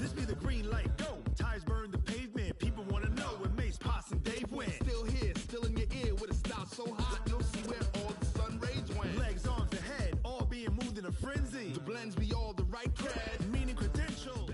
This be the green light, go. Tires burn the pavement. People want to know when Mace, Pops, and Dave win. Still here, still in your ear with a style so hot. You'll see where all the sun rays went. Legs, arms, ahead, all being moved in a frenzy. The blends be all the right cred, meaning credentials.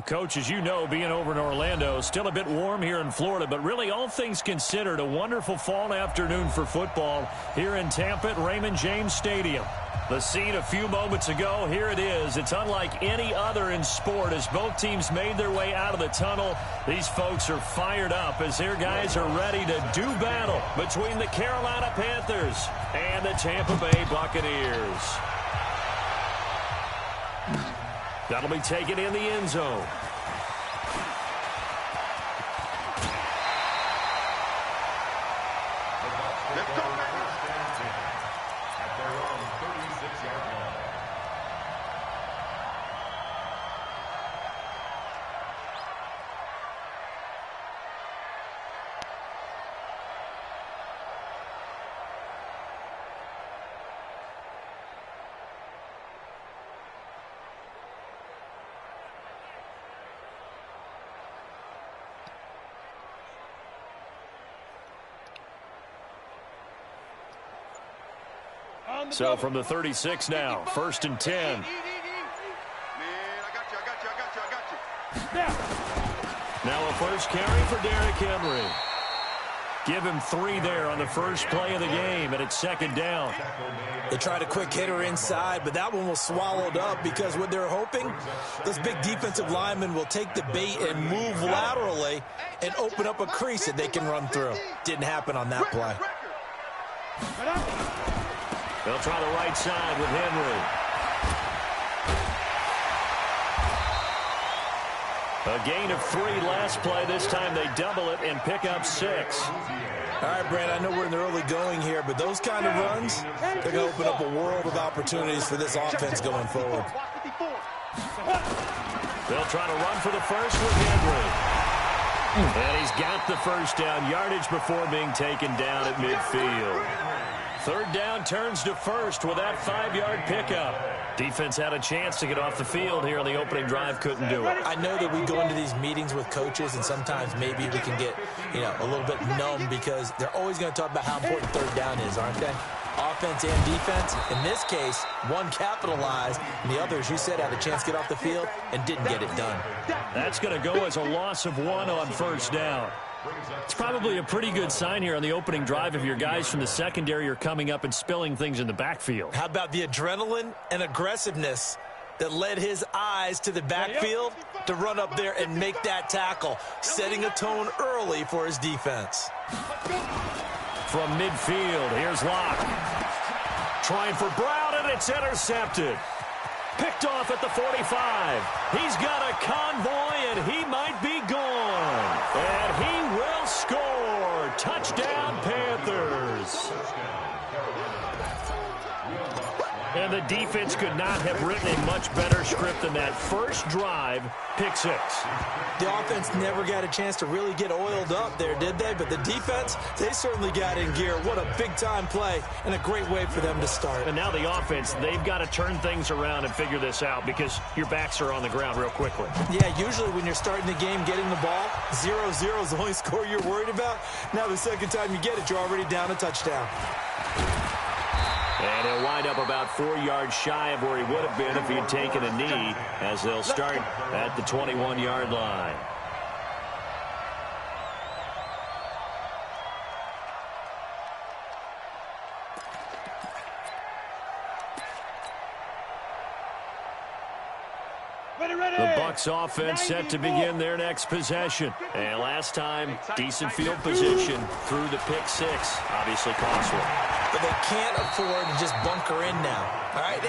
Coach, as you know, being over in Orlando, still a bit warm here in Florida, but really all things considered, a wonderful fall afternoon for football here in Tampa at Raymond James Stadium. The scene a few moments ago, here it is. It's unlike any other in sport as both teams made their way out of the tunnel. These folks are fired up as their guys are ready to do battle between the Carolina Panthers and the Tampa Bay Buccaneers. That'll be taken in the end zone. So from the 36 now, 1st and 10. Man, I got you. Now a first carry for Derrick Henry. Give him 3 there on the first play of the game, and it's 2nd down. They tried a quick hitter inside, but that one was swallowed up because what they're hoping, those big defensive linemen will take the bait and move laterally and open up a crease that they can run through. Didn't happen on that play. They'll try the right side with Henry. A gain of 3 last play. This time they double it and pick up 6. All right, Brand, I know we're in the early going here, but those kind of runs, they're going to open up a world of opportunities for this offense going forward. They'll try to run for the first with Henry. And he's got the first down yardage before being taken down at midfield. 3rd down turns to 1st with that 5-yard pickup. Defense had a chance to get off the field here on the opening drive, couldn't do it. I know that we go into these meetings with coaches, and sometimes maybe we can get, a little bit numb because they're always going to talk about how important 3rd down is, aren't they? Offense and defense. In this case, one capitalized, and the other, as you said, had a chance to get off the field and didn't get it done. That's going to go as a loss of 1 on 1st down. It's probably a pretty good sign here on the opening drive if your guys from the secondary are coming up and spilling things in the backfield. How about the adrenaline and aggressiveness that led his eyes to the backfield to run up there and make that tackle, setting a tone early for his defense. From midfield, here's Locke. Trying for Brown, and it's intercepted. Picked off at the 45. He's got a convoy, and he might be gone. And he will score. Touchdown, Panthers. And the defense could not have written a much better script than that first drive, pick 6. The offense never got a chance to really get oiled up there, did they? But the defense, they certainly got in gear. What a big-time play and a great way for them to start. And now the offense, they've got to turn things around and figure this out because your backs are on the ground real quickly. Yeah, usually when you're starting the game getting the ball, 0-0 is the only score you're worried about. Now the second time you get it, you're already down a touchdown. And he'll wind up about 4 yards shy of where he would have been if he had taken a knee as they'll start at the 21-yard line. The Bucs offense set to begin their next possession. And last time, decent field position through the pick 6. Obviously costly. But they can't afford to just bunker in now. All right,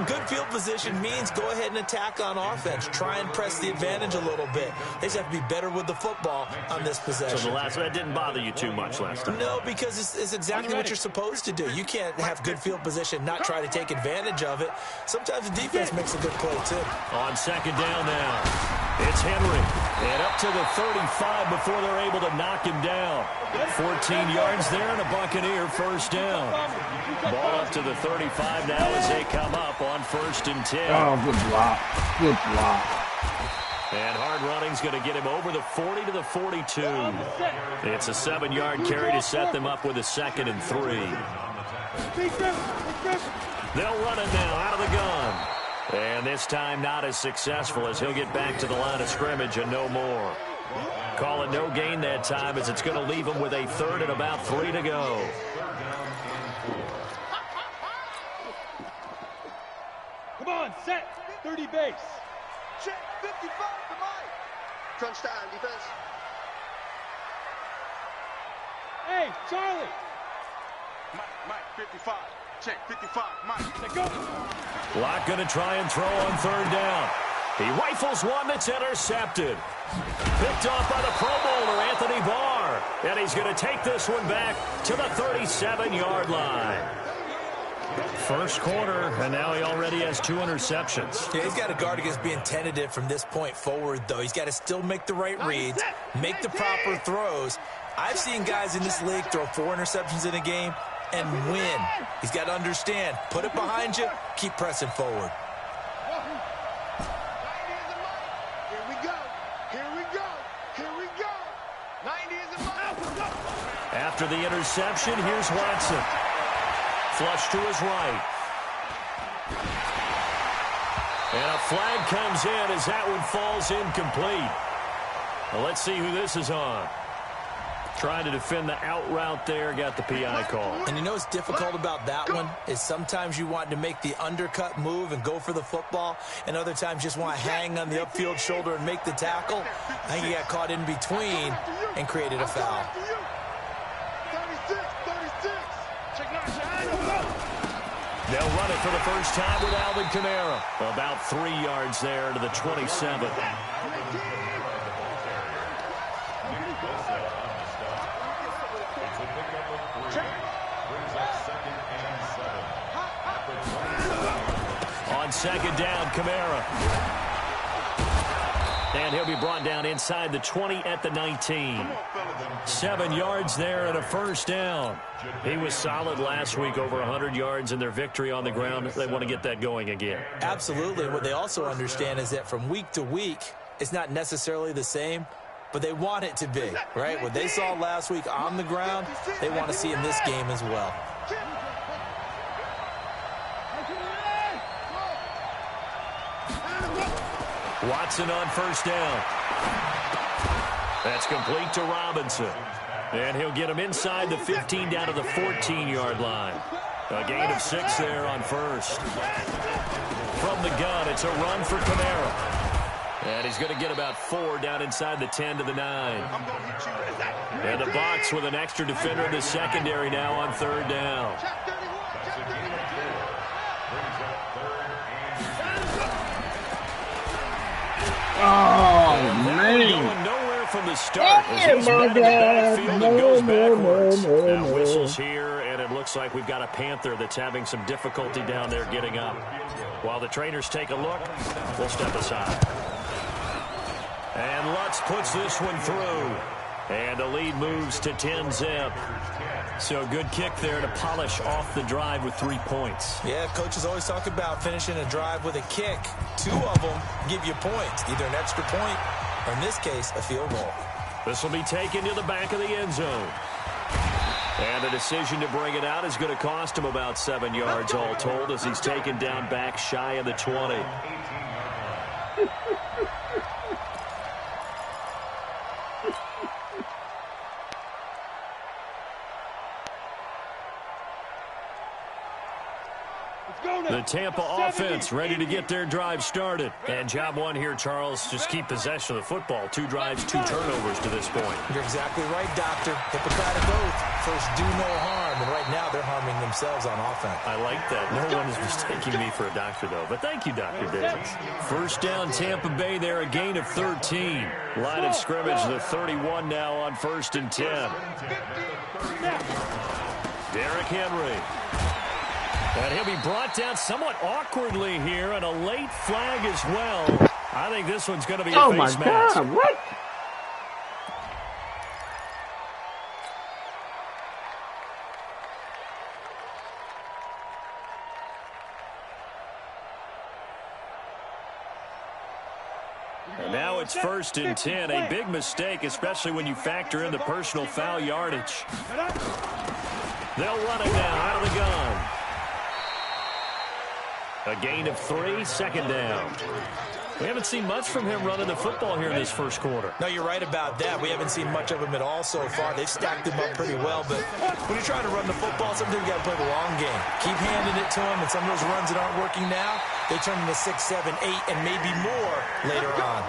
good field position means go ahead and attack on offense. Try and press the advantage a little bit. They just have to be better with the football on this possession. So that didn't bother you too much last time? No, because it's exactly what you're supposed to do. You can't have good field position, not try to take advantage of it. Sometimes the defense makes a good play, too. On 2nd down now. It's Henry. And up to the 35 before they're able to knock him down. 14 yards there and a Buccaneer first down. Ball up to the 35 now as they come up on 1st and 10. Oh, good block. Good block. And hard running's going to get him over the 40 to the 42. It's a 7-yard carry to set them up with a 2nd and 3. They'll run it now out of the gun. And this time not as successful as he'll get back to the line of scrimmage and no more. Call it no gain that time as it's going to leave him with a 3rd and about 3 to go. Come on, set. 30 base. Check, 55 to Mike. Crunch down, defense. Hey, Charlie. Mike, 55. Check, 55, Mike. Let go. Locke going to try and throw on 3rd down. He rifles one that's intercepted. Picked off by the Pro Bowler, Anthony Barr. And he's going to take this one back to the 37-yard line. First quarter, and now he already has 2 interceptions. Yeah, he's got to guard against being tentative from this point forward, though. He's got to still make the right reads, make the proper throws. I've seen guys in this league throw 4 interceptions in a game and win. He's got to understand, put it behind you, keep pressing forward. Here we go. Here we go. Here we go. 90 is a mile. After the interception, here's Watson. Flush to his right. And a flag comes in as that one falls incomplete. Well, let's see who this is on. Trying to defend the out route there, got the PI call. And you know what's difficult about that one is sometimes you want to make the undercut move and go for the football, and other times just want to hang on the upfield shoulder and make the tackle. I think he got caught in between and created a foul. 36, 36. They'll run it for the first time with Alvin Kamara. About 3 yards there to the 27. On 2nd down, Kamara. And he'll be brought down inside the 20 at the 19. 7 yards there and a first down. He was solid last week, over 100 yards in their victory on the ground. They want to get that going again. Absolutely. What they also understand is that from week to week, it's not necessarily the same, but they want it to be, right? What they saw last week on the ground, they want to see in this game as well. Watson on first down. That's complete to Robinson. And he'll get him inside the 15 down to the 14-yard line. A gain of 6 there on first. From the gun, it's a run for Kamara. And he's going to get about 4 down inside the 10 to the 9. And the box with an extra defender in the secondary now on 3rd down. Oh, man. Going nowhere from the start as he's met in the backfield and goes backwards. Now whistles here, and it looks like we've got a Panther that's having some difficulty down there getting up. While the trainers take a look, we'll step aside. And Lutz puts this one through. And the lead moves to 10-zip. So good kick there to polish off the drive with 3 points. Yeah, coaches always talk about finishing a drive with a kick. 2 of them give you points, either an extra point or, in this case, a field goal. This will be taken to the back of the end zone. And the decision to bring it out is going to cost him about 7 yards all told as he's taken down back shy of the 20. The Tampa offense ready to get their drive started. And job one here, Charles, just keep possession of the football. 2 drives, 2 turnovers to this point. You're exactly right, Doctor. Hippocratic oath. First, do no harm. And right now, they're harming themselves on offense. I like that. No one is mistaking me for a doctor, though. But thank you, Dr. Davis. First down, Tampa Bay there, a gain of 13. Line of scrimmage, the 31 now on 1st and 10. Derrick Henry. And he'll be brought down somewhat awkwardly here, and a late flag as well. I think this one's going to be a Oh face my mask. God, what? And now it's 1st and 10. A big mistake, especially when you factor in the personal foul yardage. They'll run it now out of the gun. A gain of 3, 2nd down. We haven't seen much from him running the football here in this first quarter. No, you're right about that. We haven't seen much of him at all so far. They've stacked him up pretty well, but when you're trying to run the football, sometimes you got to play the long game. Keep handing it to him, and some of those runs that aren't working now, they turn into 6, 7, 8, and maybe more later on.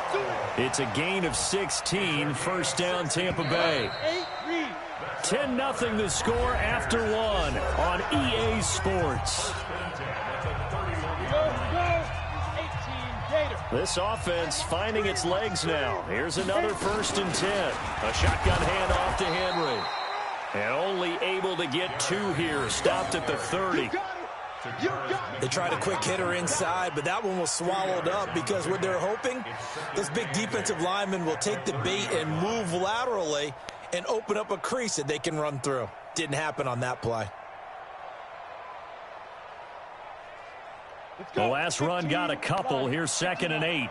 It's a gain of 16, 1st down Tampa Bay. 10-0 the score after 1 on EA Sports. This offense finding its legs now. Here's another 1st and 10. A shotgun handoff to Henry. And only able to get 2 here. Stopped at the 30. They tried a quick hitter inside, but that one was swallowed up because what they're hoping, this big defensive lineman will take the bait and move laterally and open up a crease that they can run through. Didn't happen on that play. The last run got a couple. Here's 2nd and 8.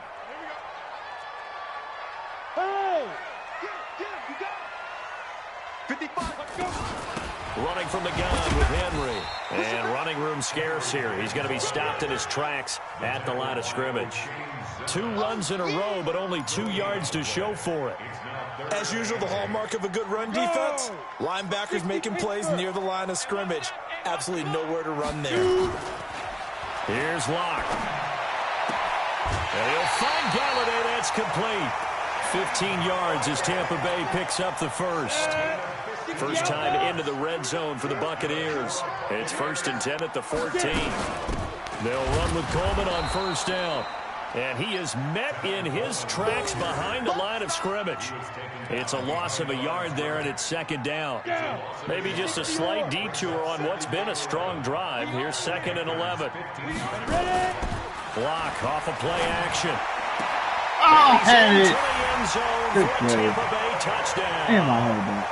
Running from the gun with Henry. And running room scarce here. He's going to be stopped in his tracks at the line of scrimmage. 2 runs in a row, but only 2 yards to show for it. As usual, the hallmark of a good run defense, linebackers making plays near the line of scrimmage. Absolutely nowhere to run there. Here's Locke. And he'll find Galladay. That's complete. 15 yards as Tampa Bay picks up the first. First time into the red zone for the Buccaneers. It's 1st and 10 at the 14. They'll run with Coleman on 1st down. And he is met in his tracks behind the line of scrimmage. It's a loss of a yard there, and it's 2nd down. Maybe just a slight detour on what's been a strong drive. Here's 2nd and 11. Block off a play action. Oh, had it. End zone for a Tampa Bay touchdown. Damn, I heard that.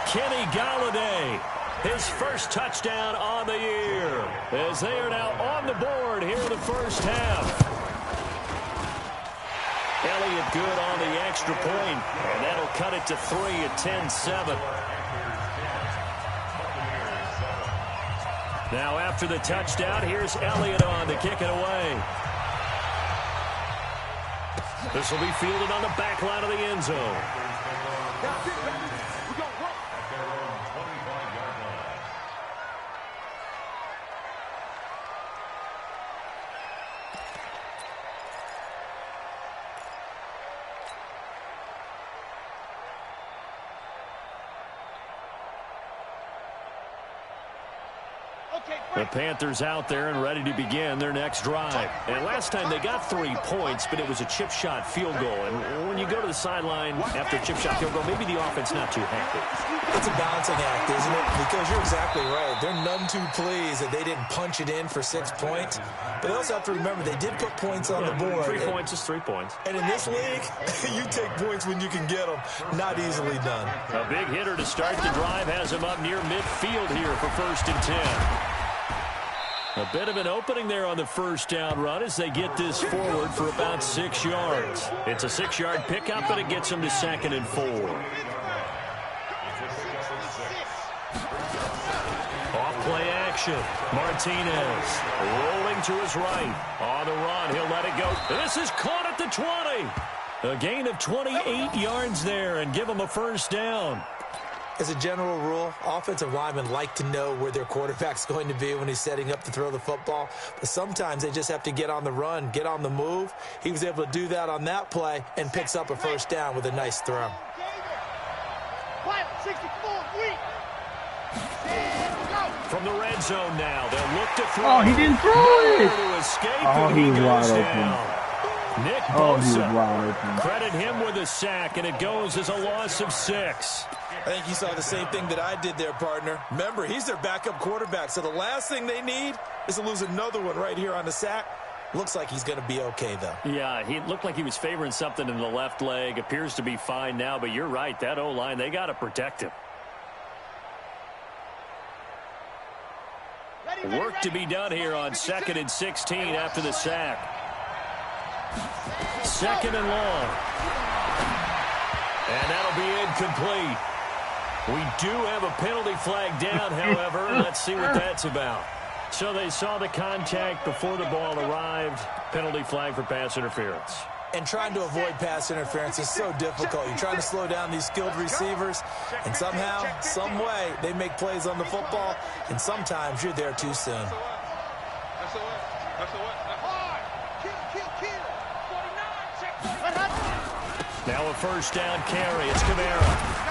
Kenny Galladay, his first touchdown on the year, as they are now on the board here in the first half. Elliott good on the extra point, and that'll cut it to 3 at 10-7. Now after the touchdown, here's Elliott on to kick it away. This will be fielded on the back line of the end zone. The Panthers out there and ready to begin their next drive. And last time they got 3 points, but it was a chip shot field goal. And when you go to the sideline after a chip shot field goal, maybe the offense not too happy. It's a balancing act, isn't it? Because you're exactly right. They're none too pleased that they didn't punch it in for 6 points. But they also have to remember they did put points on the board. 3 points is 3 points. And in this league, you take points when you can get them. Not easily done. A big hitter to start the drive has him up near midfield here for 1st and 10. A bit of an opening there on the 1st down run as they get this forward for about 6 yards. It's a 6-yard pickup, and it gets them to 2nd and 4. Off play action. Martinez rolling to his right. On the run, he'll let it go. This is caught at the 20. A gain of 28 yards there and give them a 1st down. As a general rule, offensive linemen like to know where their quarterback's going to be when he's setting up to throw the football. But sometimes they just have to get on the run, get on the move. He was able to do that on that play and picks up a 1st down with a nice throw. From the red zone now, they'll look to throw. Oh, he didn't throw it. To escape, Oh, and he was wide down. open. Nick Oh, he was Bosa. wide open. Credit him with a sack, and it goes as a loss of 6. I think you saw the same thing that I did there, partner. Remember, he's their backup quarterback, so the last thing they need is to lose another one right here on the sack. Looks like he's going to be okay, though. Yeah, he looked like he was favoring something in the left leg. Appears to be fine now, but you're right. That O-line, they got to protect him. Work to be done here on 2nd and 16 after the sack. 2nd and long. And that'll be incomplete. We do have a penalty flag down, however. Let's see what that's about. So they saw the contact before the ball arrived. Penalty flag for pass interference. And trying to avoid pass interference is so difficult. You're trying to slow down these skilled receivers, and somehow, some way, they make plays on the football, and sometimes you're there too soon. Now a first down carry. It's Kamara.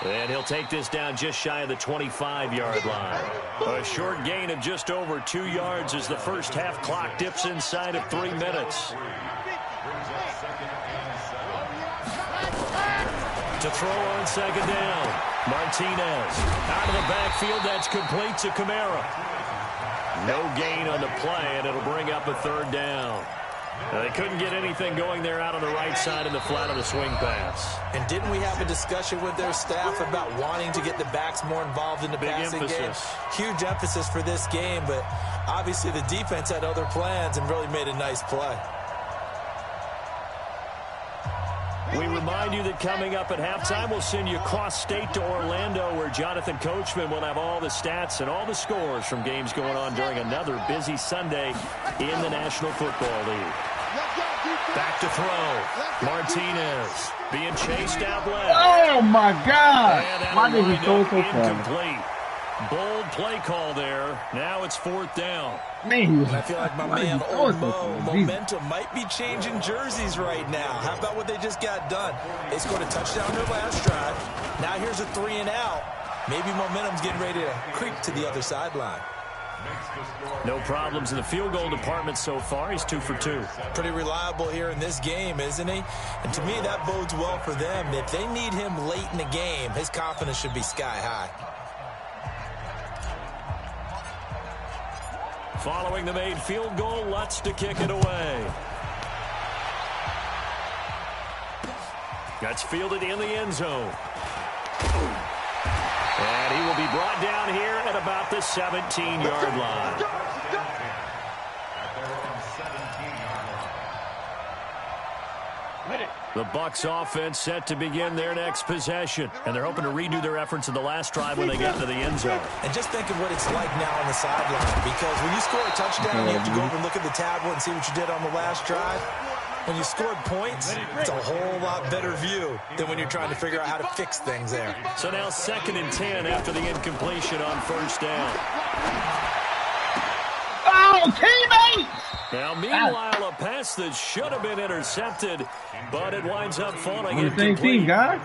And he'll take this down just shy of the 25-yard line. A short gain of just over 2 yards as the first half clock dips inside of 3 minutes. To throw on 2nd down. Martinez. Out of the backfield, that's complete to Kamara. No gain on the play, and it'll bring up a 3rd down. They couldn't get anything going there out on the right side in the flat of the swing pass. And didn't we have a discussion with their staff about wanting to get the backs more involved in the passing game? Huge emphasis for this game, but obviously the defense had other plans and really made a nice play. We remind you that coming up at halftime, we'll send you cross-state to Orlando, where Jonathan Coachman will have all the stats and all the scores from games going on during another busy Sunday in the National Football League. Back to throw. Martinez being chased out left. Oh, my God. Why did he throw so far? Incomplete. Bold play call there. Now it's 4th down. Man, I feel like my man, Old Mo, momentum might be changing jerseys right now. How about what they just got done? They scored a touchdown their last drive. Now here's a 3 and out. Maybe momentum's getting ready to creep to the other sideline. No problems in the field goal department so far. He's 2 for 2. Pretty reliable here in this game, isn't he? And to me, that bodes well for them. If they need him late in the game, his confidence should be sky high. Following the made field goal, Lutz to kick it away. That's fielded in the end zone. And he will be brought down here at about the 17-yard line. The Bucs offense set to begin their next possession. And they're hoping to redo their efforts in the last drive when they get into the end zone. And just think of what it's like now on the sideline. Because when you score a touchdown, you have to go over and look at the tablet and see what you did on the last drive. When you scored points, it's a whole lot better view than when you're trying to figure out how to fix things there. So now 2nd and 10 after the incompletion on 1st down. Oh, teammates! Now, meanwhile, a pass that should have been intercepted, but it winds up falling incomplete. Same team, guys.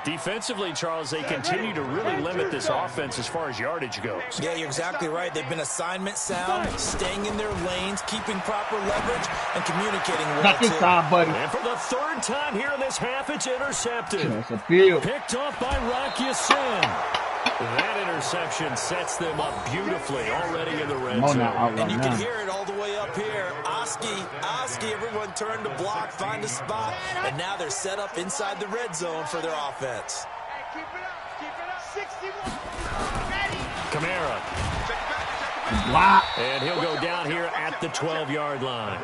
Defensively, Charles, they continue to really limit this offense as far as yardage goes. Yeah, you're exactly right. They've been assignment sound, staying in their lanes, keeping proper leverage, and communicating well, Not this time, buddy. And for the 3rd time here in this half, it's intercepted. That's a field. Picked off by Rock Ya-Sin. That interception sets them up beautifully already in the red zone. And you can hear it all the way up here. Oski, everyone turn to block, find a spot, and now they're set up inside the red zone for their offense. Keep it up, 61. Ready. Kamara. Block. And he'll go down here at the 12-yard line.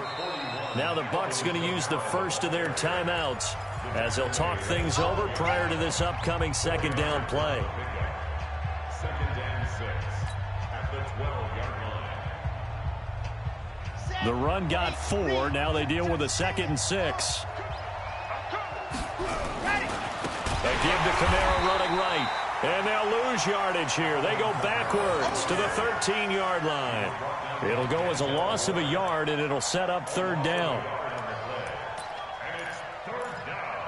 Now the Bucs going to use the first of their timeouts as they'll talk things over prior to this upcoming 2nd down play. 2nd and 6 at the 12-yard line. The run got 4. Now they deal with a 2nd and 6. They give to Kamara running right. And they'll lose yardage here. They go backwards to the 13-yard line. It'll go as a loss of a yard, and it'll set up 3rd down. And it's 3rd down.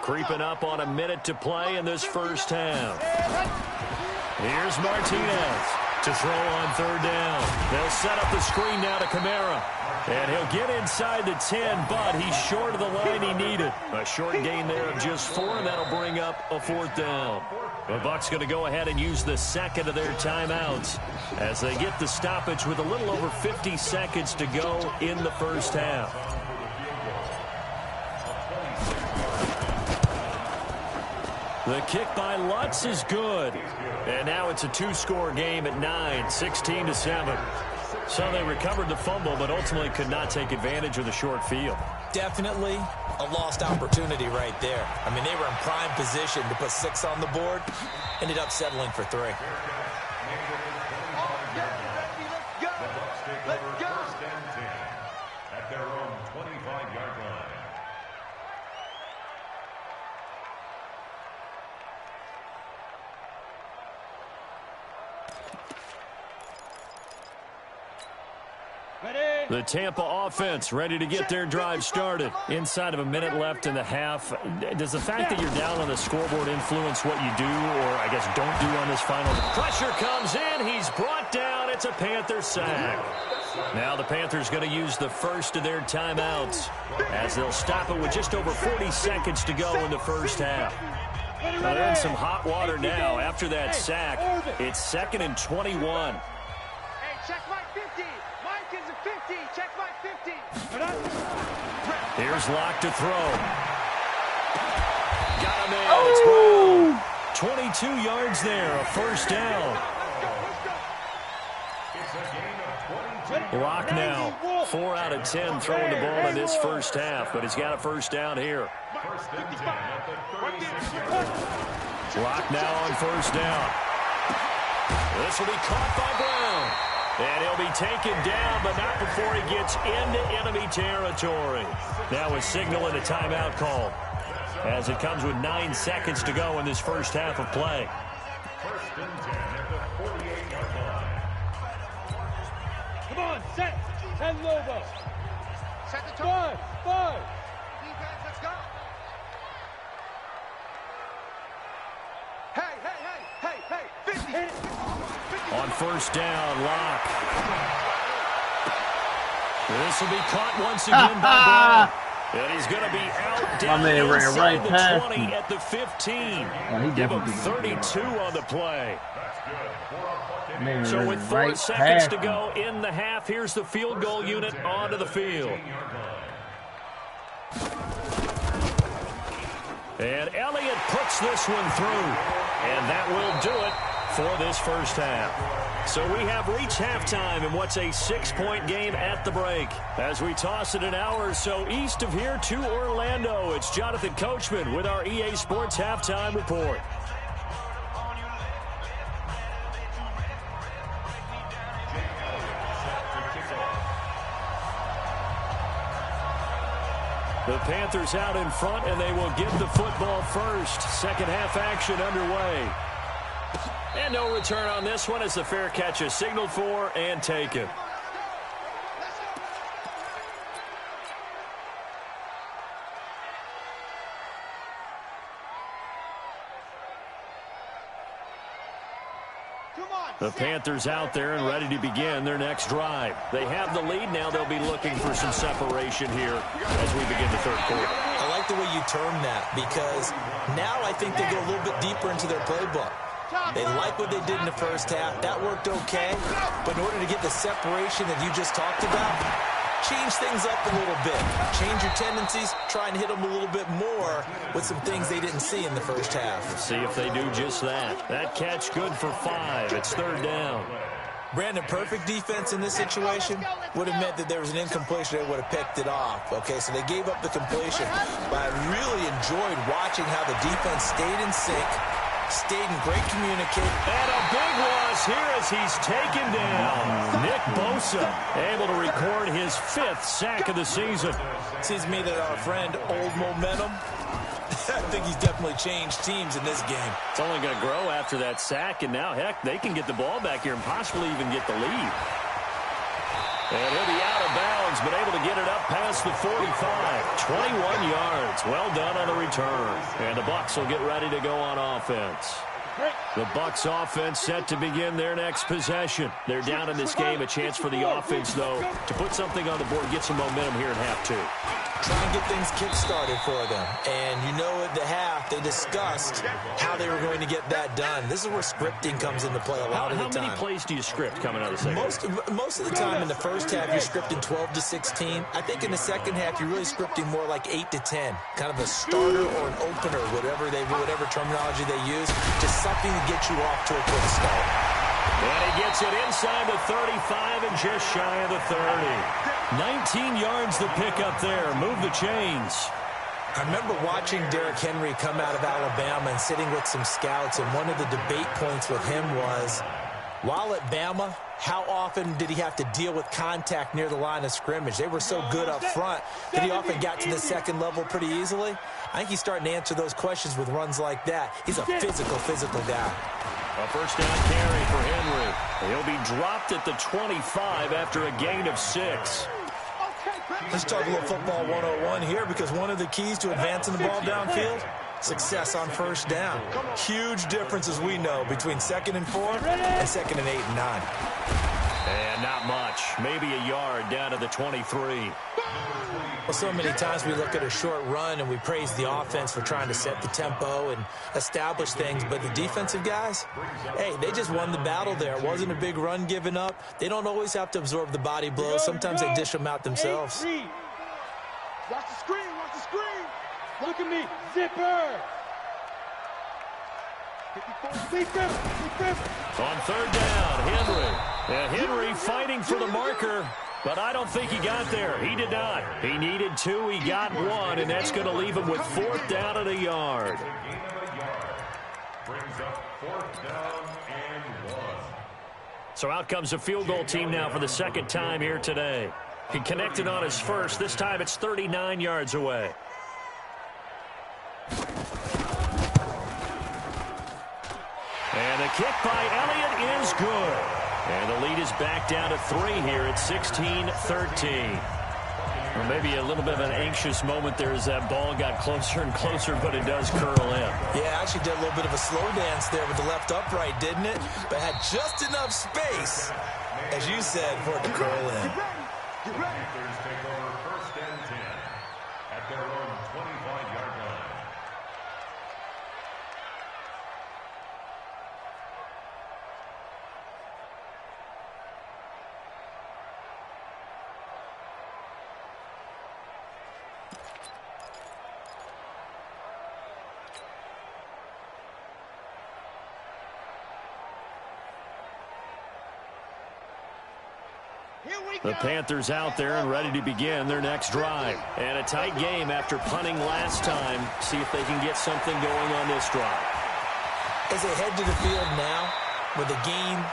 Creeping up on a minute to play in this first half. Here's Martinez. to throw on third down. They'll set up the screen now to Kamara. And he'll get inside the 10, but he's short of the line he needed. A short gain there of just 4, and that'll bring up a 4th down. The Bucs going to go ahead and use the second of their timeouts as they get the stoppage with a little over 50 seconds to go in the first half. The kick by Lutz is good. And now it's a 2-score game at 9, 16-7. So they recovered the fumble, but ultimately could not take advantage of the short field. Definitely a lost opportunity right there. I mean, they were in prime position to put 6 on the board. Ended up settling for 3. Let's go. Let's go. At their own 25-yard line. The Tampa offense ready to get their drive started. Inside of a minute left in the half. Does the fact that you're down on the scoreboard influence what you do, or I guess don't do on this final? Pressure comes in. He's brought down. It's a Panther sack. Now the Panthers going to use the first of their timeouts as they'll stop it with just over 40 seconds to go in the first half. Now they're in some hot water now after that sack. It's 2nd and 21. Hey, check my 50. Mike is a 50. Check my 50. Here's Locke to throw. Got him in. It's Brown. 22 yards there, a first down. Locke now 4 out of 10 throwing the ball in this first half, but he's got a first down here. Locke now on first down. This will be caught by Brown. And he'll be taken down, but not before he gets into enemy territory. Now a signal and a timeout call as it comes with 9 seconds to go in this first half of play. 1st and 10 at the 48-yard line. Come on, set. 10 Lobo. Set the tone. 5. Defense, let's go. Hey, 50. On first down, Locke. This will be caught once again by Brown. And he's going to be out down inside the 20 at the 15. Give him 32 on the play. So with 4 seconds to go in the half, here's the field goal unit onto the field. And Elliott puts this one through. And that will do it for this first half. So we have reached halftime in what's a 6-point game at the break. As we toss it an hour or so east of here to Orlando, it's Jonathan Coachman with our EA Sports Halftime Report. The Panthers out in front, and they will get the football first. Second half action underway. And no return on this one as the fair catch is signaled for and taken. The Panthers out there and ready to begin their next drive. They have the lead now. They'll be looking for some separation here as we begin the third quarter. I like the way you term that because now I think they go a little bit deeper into their playbook. They like what they did in the first half. That worked okay. But in order to get the separation that you just talked about, change things up a little bit. Change your tendencies. Try and hit them a little bit more with some things they didn't see in the first half. Let's see if they do just that. That catch good for 5. It's third down. Brandon, perfect defense in this situation would have meant that there was an incompletion. They would have picked it off. Okay, so they gave up the completion. But I really enjoyed watching how the defense stayed in sync, stayed in great communication. And a big loss here as he's taken down. Nick Bosa able to record his 5th sack of the season. Seems to me that our friend Old Momentum, I think he's definitely changed teams in this game. It's only going to grow after that sack, and now, heck, they can get the ball back here and possibly even get the lead. And he'll be out of bounds, but able to get it up past the 45. 21 yards. Well done on the return. And the Bucs will get ready to go on offense. The Bucs offense set to begin their next possession. They're down in this game. A chance for the offense, though, to put something on the board, get some momentum here in half two. Try and get things kick-started for them. And you know at the half, they discussed how they were going to get that done. This is where scripting comes into play a lot of the time. How many plays do you script coming out of the second? Most of the time in the first half, you're scripting 12 to 16. I think in the second half, you're really scripting more like 8 to 10. Kind of a starter or an opener, whatever terminology they use. Just something to get you off to a quick start. And he gets it inside the 35 and just shy of the 30. 19 yards the pick up there. Move the chains. I remember watching Derrick Henry come out of Alabama and sitting with some scouts, and one of the debate points with him was, while at Bama, how often did he have to deal with contact near the line of scrimmage? They were so good up front that he often got to the second level pretty easily. I think he's starting to answer those questions with runs like that. He's a physical guy. A first down carry for Henry. He'll be dropped at the 25 after a gain of 6. Let's talk a little football 101 here, because one of the keys to advancing the ball downfield, success on first down. Huge difference, as we know, between 2nd and 4 and 2nd and 8 and 9. And not much. Maybe a yard down to the 23. Well, so many times we look at a short run and we praise the offense for trying to set the tempo and establish things, but the defensive guys, hey, they just won the battle there. It wasn't a big run given up. They don't always have to absorb the body blows. Sometimes they dish them out themselves. Watch the screen, watch the screen. Look at me, zipper. On third down, Henry. Henry fighting for the marker, but I don't think he got there. He did not. He needed 2. He got 1, and that's going to leave him with 4th down and a yard. Brings up 4th down and 1. So out comes a field goal team now for the second time here today. He connected on his first. This time it's 39 yards away. And the kick by Elliott is good. And the lead is back down to 3 here at 16-13. Or maybe a little bit of an anxious moment there as that ball got closer and closer, but it does curl in. Yeah, actually did a little bit of a slow dance there with the left upright, didn't it? But had just enough space, as you said, for it to curl in. Panthers take over 1st and 10 at their own 25-yard line. The Panthers out there and ready to begin their next drive. And a tight game after punting last time. See if they can get something going on this drive. As they head to the field now, with the game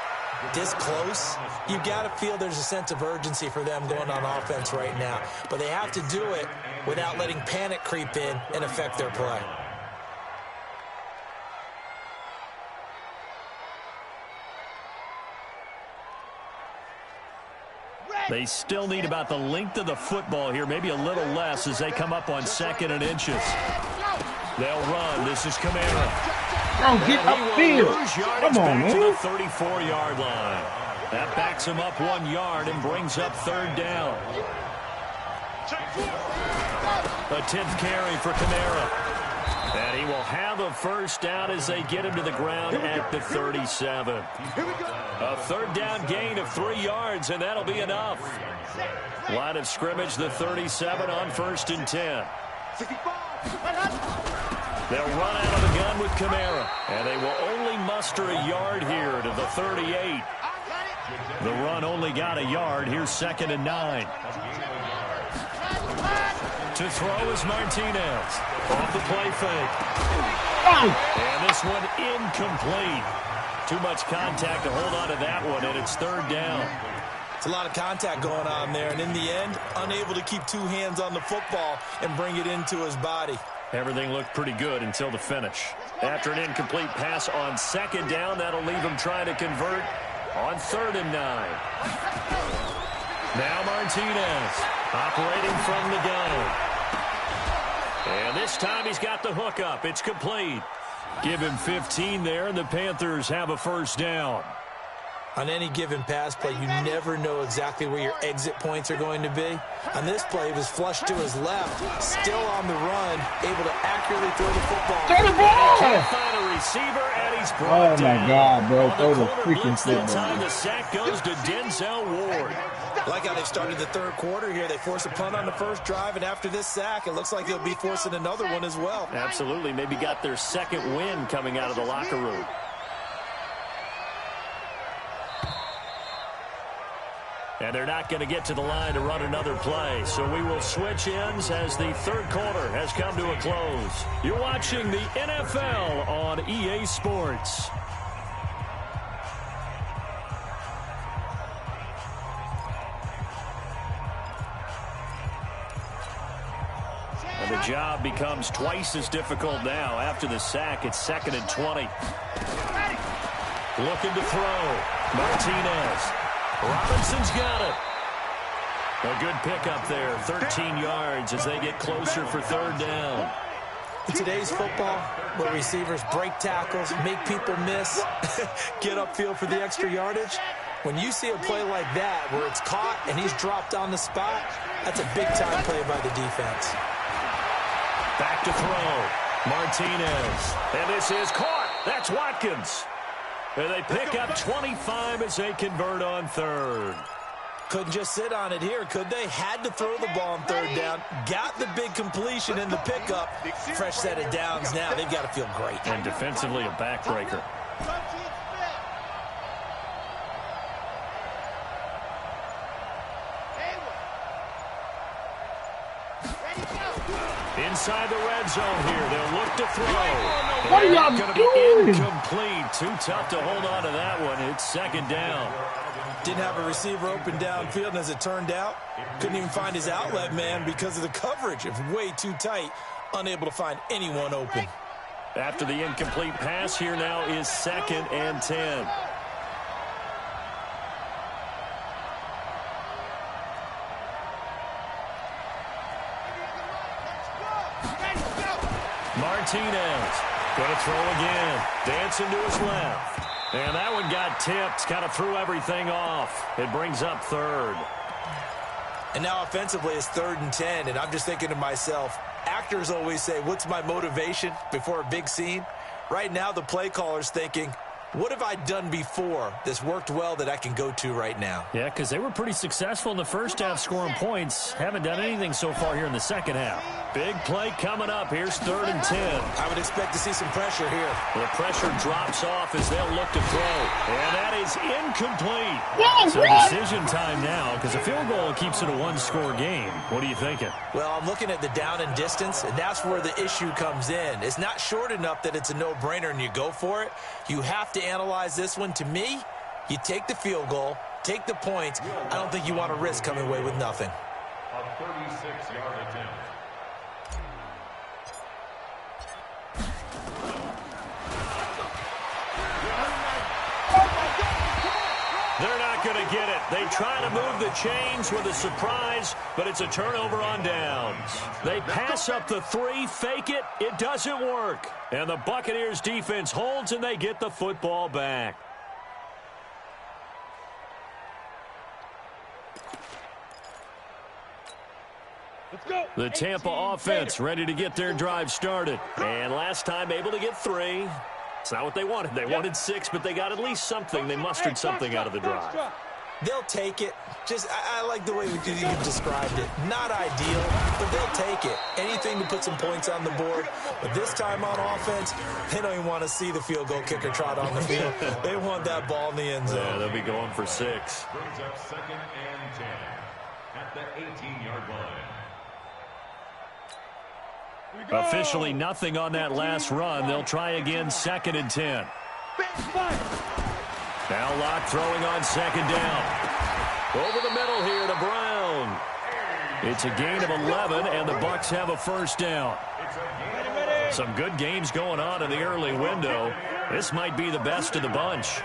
this close, you've got to feel there's a sense of urgency for them going on offense right now. But they have to do it without letting panic creep in and affect their play. They still need about the length of the football here, maybe a little less as they come up on 2nd and inches. They'll run. This is Kamara. Oh, get upfield. Come on, man. To the 34-yard line. That backs him up 1 yard and brings up 3rd down. A 10th carry for Kamara. And he will have a first down as they get him to the ground at the 37. A 3rd down gain of 3 yards, and that'll be enough. Line of scrimmage, the 37 on 1st and 10. They'll run out of the gun with Kamara, and they will only muster a yard here to the 38. The run only got a yard. Here's 2nd and 9. To throw is Martinez. Off the play fake. And this one incomplete. Too much contact to hold on to that one, and it's 3rd down. It's a lot of contact going on there, and in the end, unable to keep 2 hands on the football and bring it into his body. Everything looked pretty good until the finish. After an incomplete pass on 2nd down, that'll leave him trying to convert on 3rd and 9. Now Martinez operating from the gun. And this time he's got the hook up. It's complete. Give him 15 there, and the Panthers have a first down. On any given pass play, you never know exactly where your exit points are going to be. On this play, he was flushed to his left, still on the run, able to accurately throw the football. Throw the ball! He can't find a receiver, and he's brought down. Oh, my God, bro. On Throw the corner freaking blitz that football. time, the sack goes to Denzel Ward. Like how they've started the third quarter here. They force a punt on the first drive, and after this sack, it looks like they'll be forcing another one as well. Absolutely. Maybe got their second win coming out of the locker room. And they're not going to get to the line to run another play. So we will switch ends as the third quarter has come to a close. You're watching the NFL on EA Sports. And the job becomes twice as difficult now. After the sack, it's 2nd and 20. Looking to throw. Martinez. Robinson's got it. A good pickup there. 13 yards as they get closer for third down. In today's football, where receivers break tackles, make people miss, get upfield for the extra yardage, when you see a play like that where it's caught and he's dropped on the spot, that's a big-time play by the defense. Back to throw. Martinez. And this is caught. That's Watkins. And they pick up 25 as they convert on third. Couldn't just sit on it here, could they? Had to throw the ball on third down. Got the big completion in the pickup. Fresh set of downs now. They've got to feel great. And defensively a backbreaker. Inside the red zone here. They'll look to throw. What are y'all going to doing? be incomplete. Too tough to hold on to that one. It's 2nd down. Didn't have a receiver open downfield, and as it turned out, couldn't even find his outlet man because of the coverage. It was way too tight, unable to find anyone open. After the incomplete pass, here now is 2nd and 10. Martinez going to throw again. Dancing to his left. And that one got tipped. Kind of threw everything off. It brings up third. And now offensively it's 3rd and 10. And I'm just thinking to myself, actors always say, what's my motivation before a big scene? Right now the play caller's thinking, what have I done before that's worked well that I can go to right now? Yeah, because they were pretty successful in the first half scoring points. Haven't done anything so far here in the second half. Big play coming up. Here's 3rd and 10. I would expect to see some pressure here. The pressure drops off as they'll look to throw. And that is incomplete. So decision time now because a field goal keeps it a one-score game. What are you thinking? Well, I'm looking at the down and distance, and that's where the issue comes in. It's not short enough that it's a no-brainer and you go for it. You have to analyze this one. To me, you take the field goal, take the points. I don't think you want to risk coming away with nothing. A 36-yard attempt. They're not going to get it. They try to move the chains with a surprise, but it's a turnover on downs. They pass up the 3, fake it. It doesn't work. And the Buccaneers defense holds, and they get the football back. Let's go. The Tampa offense ready to get their drive started. And last time able to get 3. It's not what they wanted. They wanted 6, but they got at least something. They mustered something out of the drive. They'll take it. I like the way you described it. Not ideal, but they'll take it. Anything to put some points on the board. But this time on offense, they don't even want to see the field goal kicker trot on the field. They want that ball in the end zone. Yeah, they'll be going for 6. Brings up 2nd and 10 at the 18-yard line. Officially nothing on that last run. They'll try again 2nd and 10. Now Locke throwing on 2nd down. Over the middle here to Brown. It's a gain of 11, and the Bucs have a first down. Some good games going on in the early window. This might be the best of the bunch.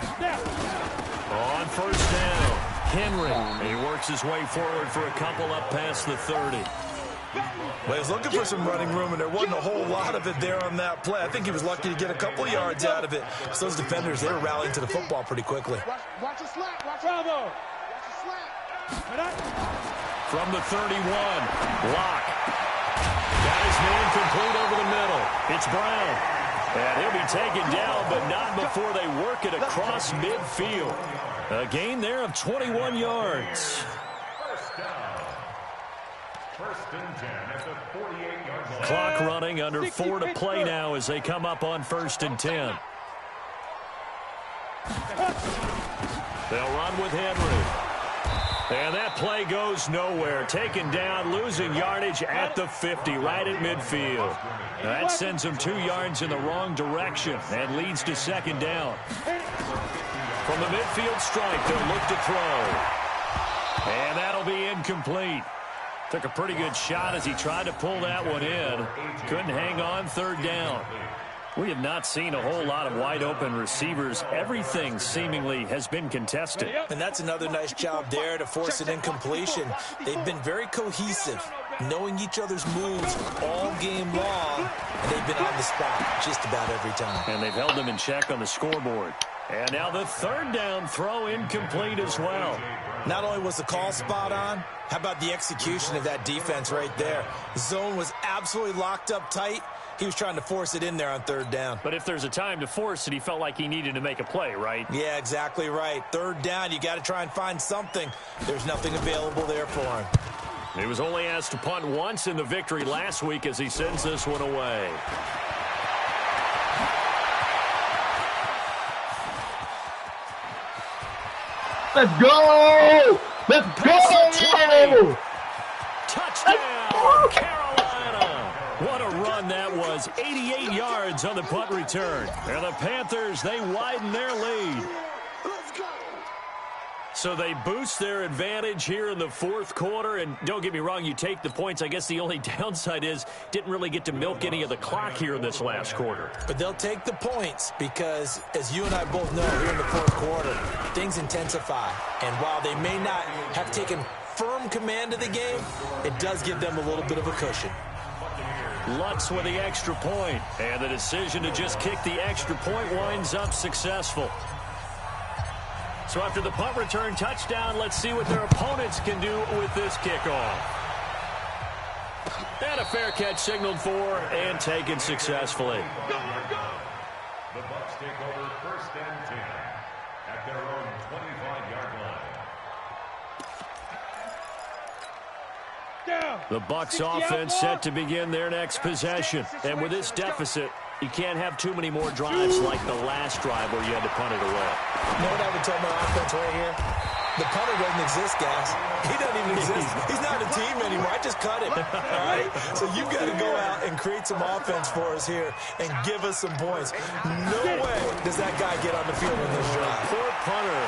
On first down, Henry. He works his way forward for a couple up past the 30. Well, he was looking for some running room, and there wasn't a whole lot of it there on that play. I think he was lucky to get a couple yards out of it. Because those defenders, they were rallying to the football pretty quickly. Watch the slap. Watch the slap. From the 31, Locke. Got his man complete over the middle. It's Brown. And he'll be taken down, but not before they work it across midfield. A gain there of 21 yards. First and 10 at the 48-yard line. Clock running, under 4 to play now as they come up on 1st and 10. They'll run with Henry. And that play goes nowhere. Taken down, losing yardage at the 50, right at midfield. That sends them 2 yards in the wrong direction and leads to 2nd down. From the midfield strike, they'll look to throw. And that'll be incomplete. Took a pretty good shot as he tried to pull that one in. Couldn't hang on, 3rd down. We have not seen a whole lot of wide-open receivers. Everything seemingly has been contested. And that's another nice job there to force an incompletion. They've been very cohesive, knowing each other's moves all game long, and they've been on the spot just about every time. And they've held them in check on the scoreboard. And now the 3rd down throw incomplete as well. Not only was the call spot on, how about the execution of that defense right there? The zone was absolutely locked up tight. He was trying to force it in there on 3rd down. But if there's a time to force it, he felt like he needed to make a play, right? Yeah, exactly right. 3rd down, you got to try and find something. There's nothing available there for him. He was only asked to punt once in the victory last week as he sends this one away. Let's go! Let's go! Touchdown, Carolina! What a run that was. 88 yards on the punt return. And the Panthers, they widen their lead. So they boost their advantage here in the 4th quarter. And don't get me wrong, you take the points. I guess the only downside is didn't really get to milk any of the clock here in this last quarter. But they'll take the points because, as you and I both know, here in the 4th quarter, things intensify. And while they may not have taken firm command of the game, it does give them a little bit of a cushion. Lutz with the extra point. And the decision to just kick the extra point winds up successful. So after the punt return touchdown, let's see what their opponents can do with this kickoff. And a fair catch signaled for and taken successfully. The Bucs take over 1st and 10 at their own 25-yard line. The Bucs offense set to begin their next possession. And with this deficit, you can't have too many more drives like the last drive where you had to punt it away. You know what I would tell my offense right here? The punter doesn't exist, guys. He doesn't even exist. He's not a team anymore. I just cut him. All right? So you've got to go out and create some offense for us here and give us some points. No way does that guy get on the field in this drive. Poor punter.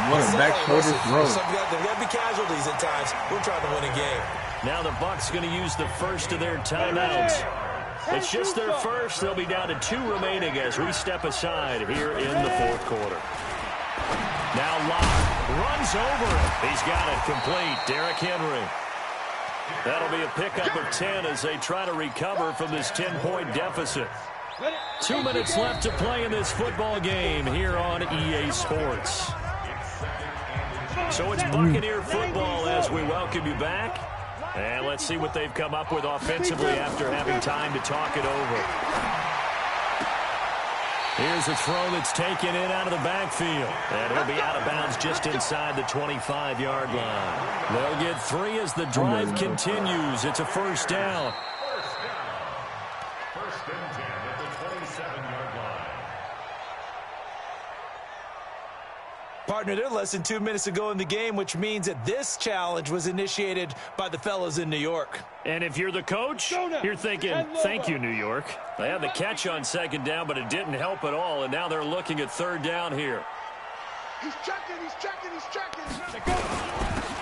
What a back shoulder throw. There's got to be casualties at times. We're trying to win a game. Now the Bucs going to use the first of their timeouts. It's just their first. They'll be down to 2 remaining as we step aside here in the 4th quarter. Now Locke runs over it. He's got it complete. Derrick Henry. That'll be a pickup of 10 as they try to recover from this 10-point deficit. 2 minutes left to play in this football game here on EA Sports. So it's Buccaneer football as we welcome you back. And let's see what they've come up with offensively after having time to talk it over. Here's a throw that's taken in out of the backfield. And it'll be out of bounds just inside the 25-yard line. They'll get 3 as the drive continues. It's a 1st down. First and 10 at the 27-yard line. Partner, they're less than 2 minutes to go in the game, which means that this challenge was initiated by the fellas in New York. And if you're the coach, you're thinking, thank you, New York. They had the catch on 2nd down, but it didn't help at all, and now they're looking at 3rd down here. He's checking.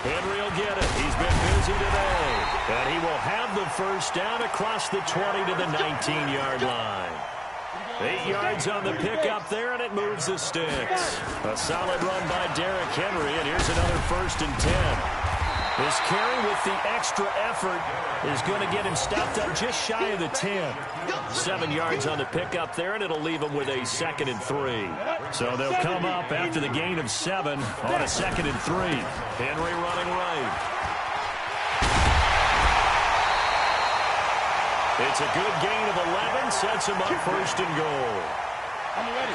Henry will get it. He's been busy today. And he will have the 1st down across the 20 to the 19-yard line. 8 yards on the pickup there, and it moves the sticks. A solid run by Derrick Henry, and here's another 1st and 10. His carry with the extra effort is going to get him stopped up just shy of the 10. 7 yards on the pickup there, and it'll leave him with a 2nd and 3. So they'll come up after the gain of 7 on a 2nd and 3. Henry running right. It's a good gain of 11, sets him up 1st and goal. I'm ready.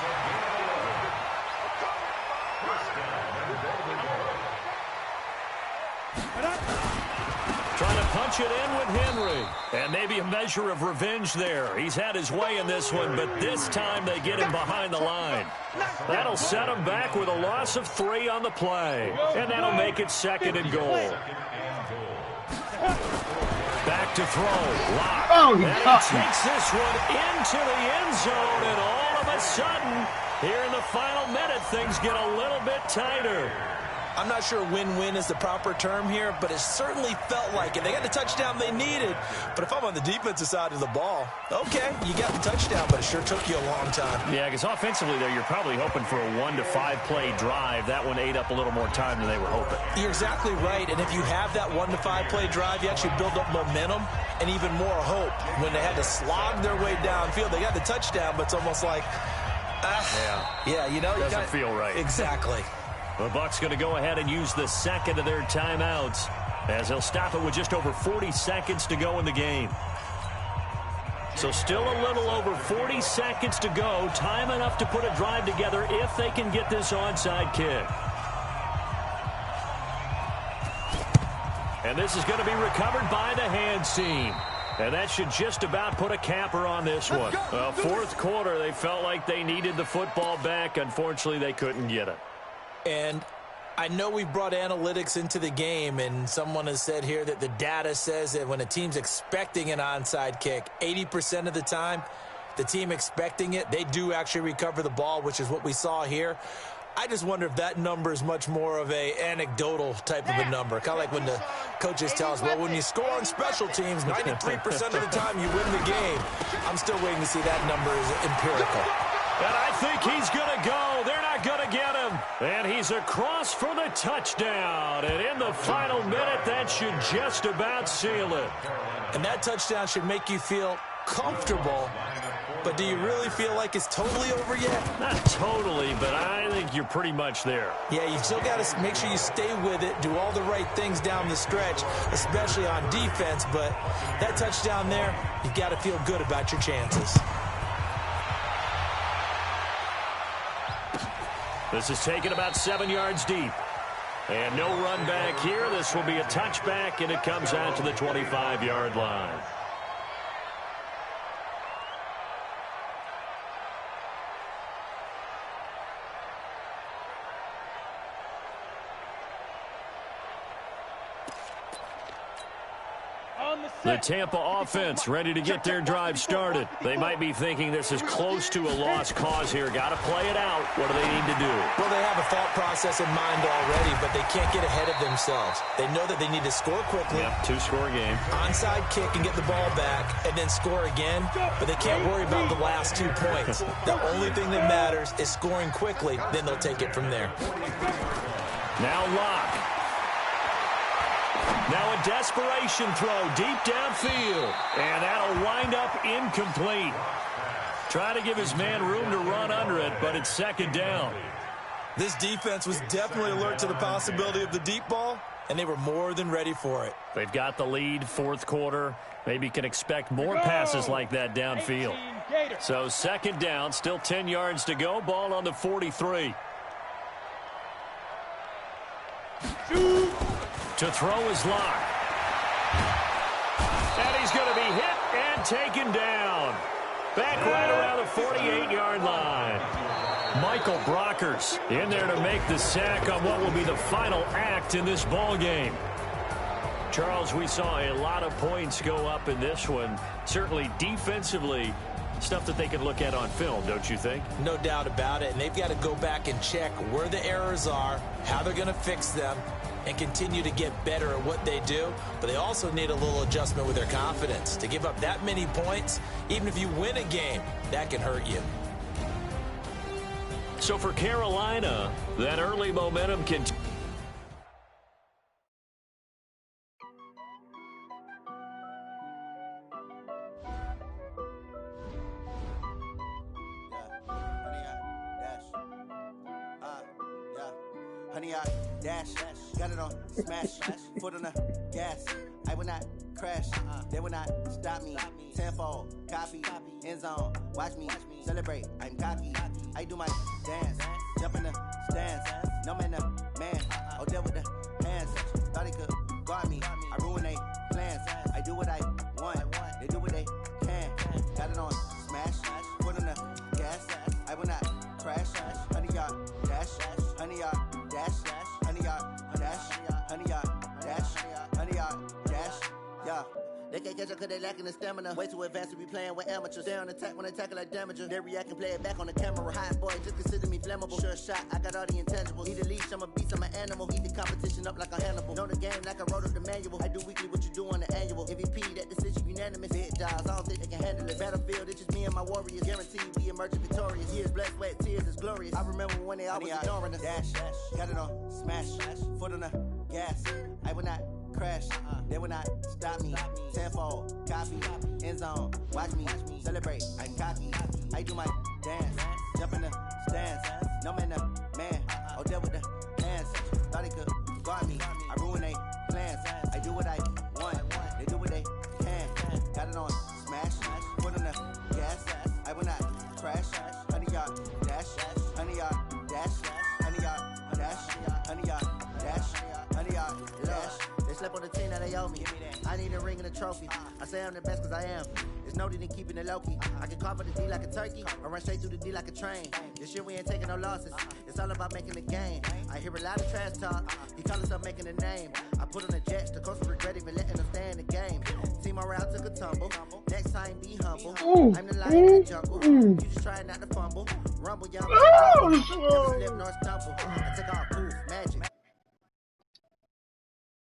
Trying to punch it in with Henry. And maybe a measure of revenge there. He's had his way in this one, but this time they get him behind the line. That'll set him back with a loss of 3 on the play. And that'll make it 2nd and goal. Back to throw. Lock. Oh, and he he caught me. takes this one into the end zone, and all of a sudden, here in the final minute, things get a little bit tighter. I'm not sure win-win is the proper term here, but it certainly felt like it. They got the touchdown they needed, but if I'm on the defensive side of the ball, okay, you got the touchdown, but it sure took you a long time. Yeah, because offensively there, you're probably hoping for a 1 to 5 play drive. That one ate up a little more time than they were hoping. You're exactly right, and if you have that 1 to 5 play drive, you actually build up momentum and even more hope. When they had to slog their way downfield, they got the touchdown, but it's almost like, yeah, you know, doesn't feel right. Exactly. The Bucs going to go ahead and use the 2nd of their timeouts as they'll stop it with just over 40 seconds to go in the game. So still a little over 40 seconds to go. Time enough to put a drive together if they can get this onside kick. And this is going to be recovered by the hands team. And that should just about put a capper on this one. Well, 4th quarter, they felt like they needed the football back. Unfortunately, they couldn't get it. And I know we brought analytics into the game, and someone has said here that the data says that when a team's expecting an onside kick, 80% of the time, the team expecting it, they do actually recover the ball, which is what we saw here. I just wonder if that number is much more of a anecdotal type of a number. Kind of like when the coaches tell us, well, when you score on special teams, 93% of the time you win the game. I'm still waiting to see that number is empirical. And I think he's going to go. They're not going to get him. And he's across for the touchdown. And in the final minute, that should just about seal it. And that touchdown should make you feel comfortable. But do you really feel like it's totally over yet? Not totally, but I think you're pretty much there. Yeah, you still got to make sure you stay with it, do all the right things down the stretch, especially on defense. But that touchdown there, you've got to feel good about your chances. This is taken about 7 yards deep. And no run back here. This will be a touchback, and it comes out to the 25-yard line. The Tampa offense ready to get their drive started. They might be thinking this is close to a lost cause here. Got to play it out. What do they need to do? Well, they have a thought process in mind already, but they can't get ahead of themselves. They know that they need to score quickly. Yep, 2-score game. Onside kick and get the ball back and then score again, but they can't worry about the last 2 points. The only thing that matters is scoring quickly, then they'll take it from there. Now Locke. Now a desperation throw deep downfield. And that'll wind up incomplete. Try to give his man room to run under it, but it's 2nd down. This defense was definitely alert to the possibility of the deep ball, and they were more than ready for it. They've got the lead, 4th quarter. Maybe can expect more passes like that downfield. So 2nd down, still 10 yards to go. Ball on the 43. To throw is Locke. And he's going to be hit and taken down. Back right around the 48-yard line. Michael Brockers in there to make the sack on what will be the final act in this ball game. Charles, we saw a lot of points go up in this one. Certainly defensively, stuff that they can look at on film, don't you think? No doubt about it. And they've got to go back and check where the errors are, how they're going to fix them, and continue to get better at what they do. But they also need a little adjustment with their confidence. To give up that many points, even if you win a game, that can hurt you. So for Carolina, that early momentum can 100 yard dash. Got it on smash. Foot on the gas. I will not crash. They will not stop me. Tenfold copy. End zone. Watch me celebrate. I'm cocky. I do my dance. Jump in the stands. No man, the man. Oh, deal with the hands. Thought he could guard me. I ruin they plans. I do what I want. They do what they can. Got it on smash. Foot on the gas. I will not crash. 100 yard dash. 100 yard dash. 100 yard dash. 100 yard dash. 100 yard dash. Yeah. They can't catch up cause they lacking the stamina. Way too advanced to be playing with amateurs. Stay on attack when I tackle like damager. They react and play it back on the camera. Hot boy, just consider me flammable. Sure shot, I got all the intangibles. Need a leash, I'm a beast, I'm an animal. Eat the competition up like a Hannibal. Know the game like I wrote up the manual. I do weekly what you do on the annual. MVP, that decision unanimous. Big jobs, I don't think they can handle it. Battlefield, it's just me and my warriors. Guaranteed we emerging victorious. Years, blood, sweat, tears, it's glorious. I remember when they always ignoring us. Dash, got it on smash. Foot on the gas. I will not crash. They will not stop me. Tenfold copy. End zone. Watch me celebrate. I'm cocky. I do my dance. Jump in the stands. No man, the man. Oh, deal with the hands. Thought he could guard me. I ruin they plans. I do what I want. They do what they can. Got it on smash. Foot on the gas. I will not crash. 100 yard dash. 100 yard dash. 100 yard dash. 100 yard dash. 100 yard dash. They slept on the team that they owe me. I need a ring and a trophy. I say I'm the best cause I am. There's no need in keeping it low-key. I can carve the D like a turkey or run straight through the D like a train. This year we ain't taking no losses. It's all about making the game. I hear a lot of trash talk. He call himself making a name. I put on the jets. The coach regret even letting them stay in the game. Team morale took a tumble. Next time be humble. I'm the lion in the jungle. You just try not to fumble. Rumble young. Never slip nor stumble. I take off poof, magic.